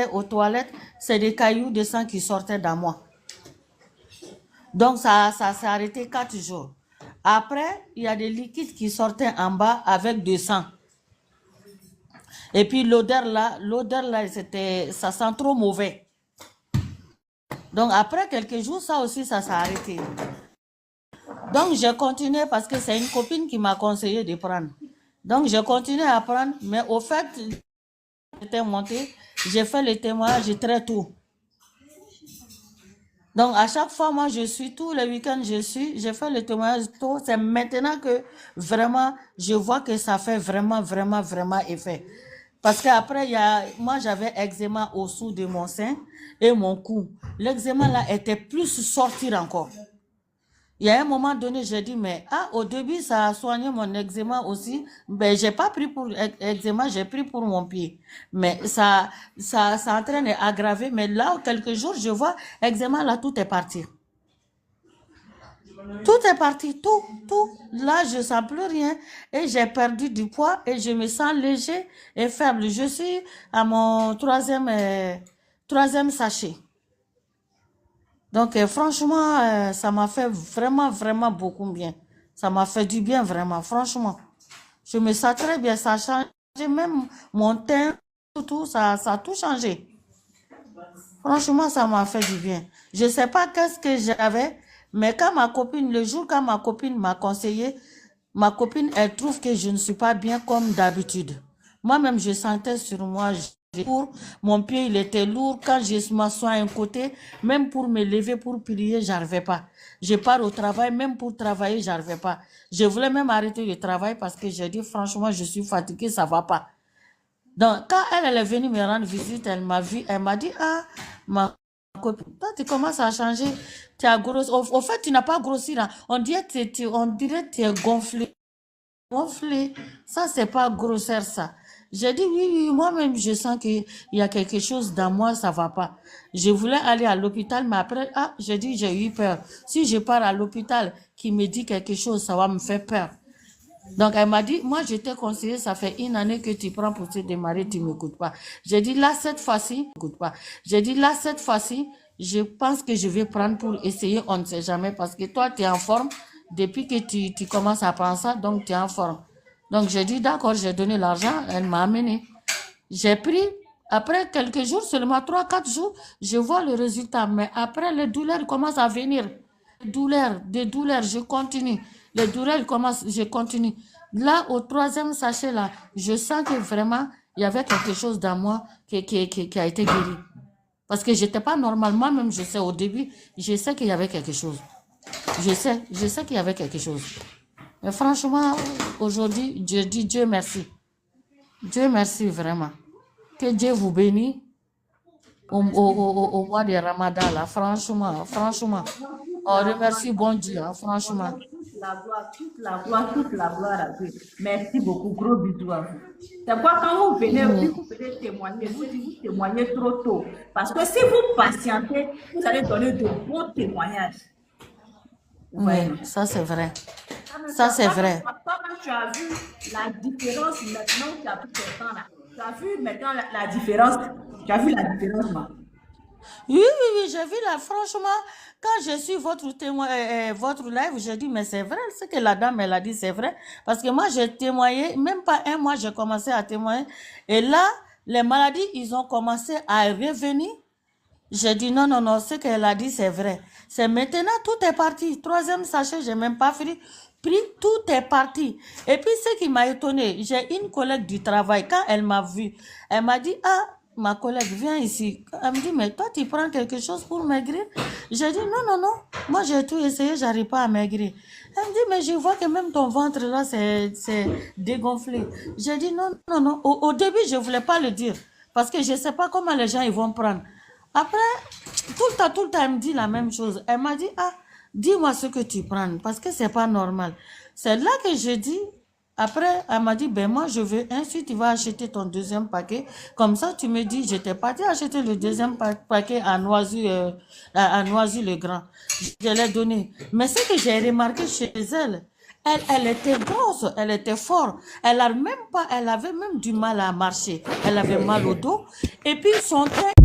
aux toilettes, c'est des cailloux de sang qui sortaient dans moi. Donc, ça s'est arrêté 4 jours. Après, il y a des liquides qui sortaient en bas avec du sang. Et puis, l'odeur là, ça sent trop mauvais. Donc, après quelques jours, ça aussi, ça s'est arrêté. Donc, j'ai continué parce que c'est une copine qui m'a conseillé de prendre. Donc, j'ai continué à prendre, mais au fait, j'étais montée, j'ai fait le témoignage très tôt. Donc, à chaque fois, moi, je suis, tous les week-ends, j'ai fait le témoignage tôt. C'est maintenant que vraiment, je vois que ça fait vraiment effet. Parce qu'après, moi, j'avais eczéma au dessous de mon sein et mon cou. L'eczéma, là, était plus sortir encore. Il y a un moment donné, j'ai dit, mais au début, ça a soigné mon eczéma aussi. Ben, j'ai pas pris pour eczéma, j'ai pris pour mon pied. Mais ça en train d'aggraver. Mais là, quelques jours, je vois, eczéma, là, tout est parti. Tout est parti, tout. Là, je ne sens plus rien et j'ai perdu du poids et je me sens léger et faible. Je suis à mon troisième sachet. Donc, franchement, ça m'a fait vraiment beaucoup bien. Ça m'a fait du bien, vraiment, franchement. Je me sens très bien. Ça a changé même mon teint, tout, ça a tout changé. Franchement, ça m'a fait du bien. Je ne sais pas qu'est-ce que j'avais, mais le jour quand ma copine m'a conseillé, ma copine, elle trouve que je ne suis pas bien comme d'habitude. Moi-même, je sentais sur moi, mon pied, il était lourd. Quand je m'assois à un côté, même pour me lever, pour prier, je n'arrivais pas. Je pars au travail, même pour travailler, je n'arrivais pas. Je voulais même arrêter le travail parce que j'ai dit, franchement, je suis fatiguée, ça ne va pas. Donc, quand elle est venue me rendre visite, elle m'a vu, elle m'a dit, ma copine, toi, tu commences à changer, tu as grossi. Au fait, tu n'as pas grossi là. On dirait que tu es gonflé. Gonflé, ça, c'est pas grosseur, ça. J'ai dit, oui, moi-même, je sens qu'il y a quelque chose dans moi, ça va pas. Je voulais aller à l'hôpital, mais après, j'ai dit, j'ai eu peur. Si je pars à l'hôpital, qui me dit quelque chose, ça va me faire peur. Donc, elle m'a dit, moi, je t'ai conseillé, ça fait 1 année que tu prends pour te démarrer, tu ne m'écoutes pas. J'ai dit, là, cette fois-ci, je pense que je vais prendre pour essayer, on ne sait jamais, parce que toi, tu es en forme. Depuis que tu commences à prendre ça, donc tu es en forme. Donc, j'ai dit, d'accord, j'ai donné l'argent, elle m'a amené. J'ai pris, après quelques jours, seulement 3-4 jours, je vois le résultat. Mais après, les douleurs commencent à venir. Des douleurs, je continue. Les douleurs commencent, je continue. Là, au 3e sachet, là, je sens que vraiment, il y avait quelque chose dans moi qui a été guéri. Parce que je n'étais pas normal. Moi-même, je sais, au début, je sais qu'il y avait quelque chose. Je sais qu'il y avait quelque chose. Mais franchement, aujourd'hui, je dis Dieu merci. Dieu merci vraiment. Que Dieu vous bénisse au mois de Ramadan, là. Franchement. On remercie bon Dieu, hein, franchement. Toute la gloire à Dieu. Merci beaucoup, gros bisous à vous. C'est pourquoi quand vous venez, vous venez témoigner, vous témoignez trop tôt. Parce que si vous patientez, vous allez donner de bons témoignages. Oui, ça c'est vrai. Ça c'est vrai. Quand tu as vu la différence maintenant, tu as pris ton temps là. Tu as vu maintenant la différence. Tu as vu la différence, moi. Oui, j'ai vu là, franchement, quand je suis votre live, j'ai dit, mais c'est vrai, ce que la dame, elle a dit, c'est vrai. Parce que moi, j'ai témoigné, même pas 1 mois, j'ai commencé à témoigner. Et là, les maladies, ils ont commencé à revenir. J'ai dit, non, ce qu'elle a dit, c'est vrai. C'est maintenant, tout est parti. 3e sachet, j'ai même pas pris, tout est parti. Et puis, ce qui m'a étonné, j'ai une collègue du travail, quand elle m'a vu, elle m'a dit, ma collègue, viens ici. Elle me dit, mais toi, tu prends quelque chose pour maigrir? J'ai dit, non. Moi, j'ai tout essayé, j'arrive pas à maigrir. Elle me dit, mais je vois que même ton ventre, là, c'est dégonflé. J'ai dit, non. Au début, je voulais pas le dire. Parce que je sais pas comment les gens, ils vont prendre. Après, tout le temps, elle me dit la même chose. Elle m'a dit, dis-moi ce que tu prends, parce que c'est pas normal. C'est là que je dis, après, elle m'a dit, ben moi, je veux, ensuite, tu vas acheter ton 2e paquet. Comme ça, tu me dis, je t'ai pas dit acheter le 2e paquet à Noisy-le-Grand. Je l'ai donné. Mais ce que j'ai remarqué chez elle, elle était grosse, elle était forte. Elle avait même du mal à marcher. Elle avait mal au dos. Et puis son teint